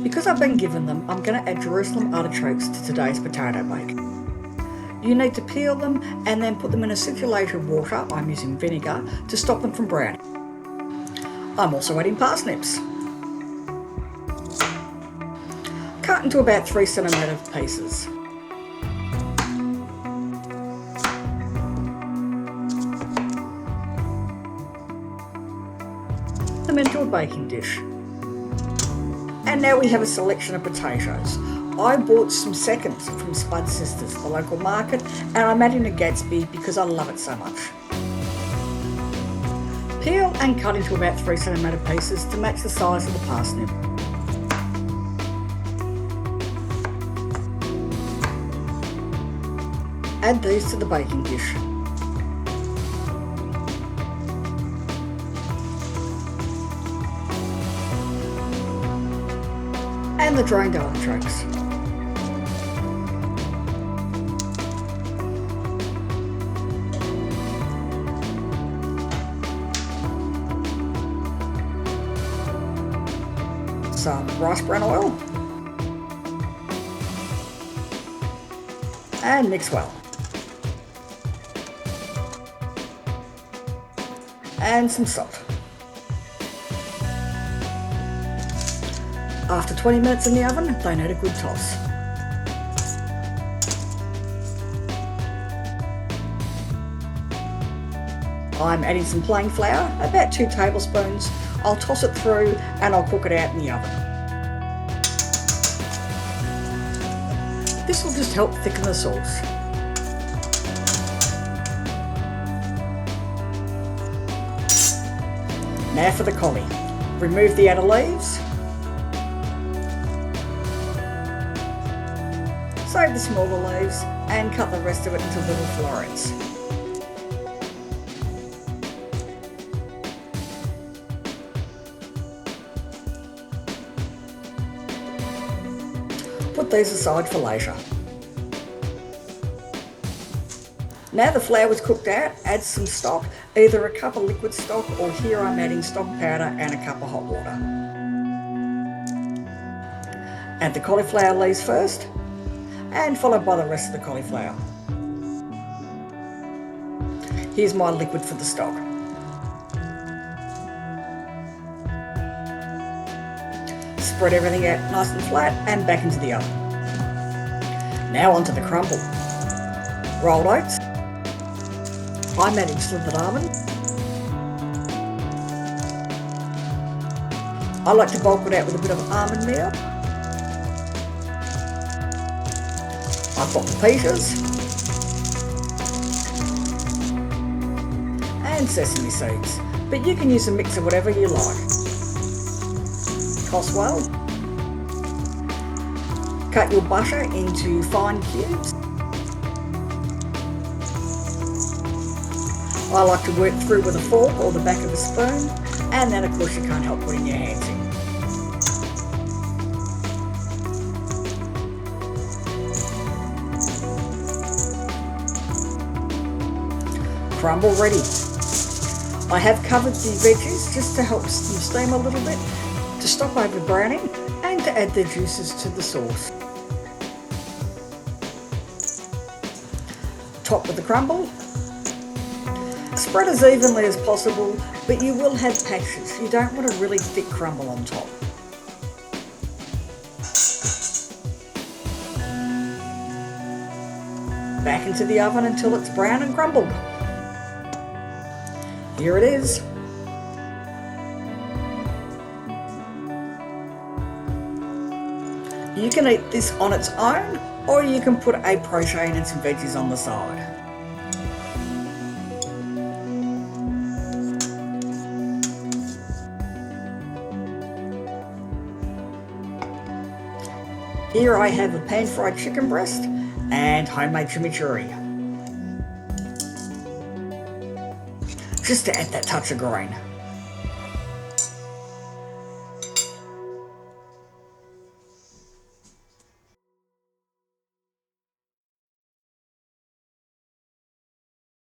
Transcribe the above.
Because I've been given them, I'm going to add Jerusalem artichokes to today's potato bake. You need to peel them and then put them in acidulated water, I'm using vinegar, to stop them from browning. I'm also adding parsnips. Cut into about 3cm pieces. Them into a baking dish. And now we have a selection of potatoes. I bought some seconds from Spud Sisters, the local market, and I'm adding a Gatsby because I love it so much. Peel and cut into about 3cm pieces to match the size of the parsnip. Add these to the baking dish. And the drained artichokes. Some rice bran oil. And mix well. And some salt. After 20 minutes in the oven, they need a good toss. I'm adding some plain flour, about 2 tablespoons. I'll toss it through and I'll cook it out in the oven. This will just help thicken the sauce. Now for the collie. Remove the outer leaves. Save the smaller leaves and cut the rest of it into little florets. Put these aside for later. Now the flour is cooked out, add some stock, either a cup of liquid stock or here I'm adding stock powder and a cup of hot water. Add the cauliflower leaves first, and followed by the rest of the cauliflower. Here's my liquid for the stock. Spread everything out nice and flat and back into the oven. Now onto the crumble. Rolled oats. I'm adding slivered almond. I like to bulk it out with a bit of almond meal. I've got the peaches and sesame seeds, but you can use a mix of whatever you like. Toss well. Cut your butter into fine cubes. I like to work through with a fork or the back of a spoon, and then of course you can't help putting your hands in. Crumble ready. I have covered the veggies just to help them steam a little bit, to stop over browning and to add the juices to the sauce. Top with the crumble. Spread as evenly as possible, but you will have patches. You don't want a really thick crumble on top. Back into the oven until it's brown and crumbled. Here it is. You can eat this on its own, or you can put a protein and some veggies on the side. Here I have a pan-fried chicken breast and homemade chimichurri. Just to add that touch of green.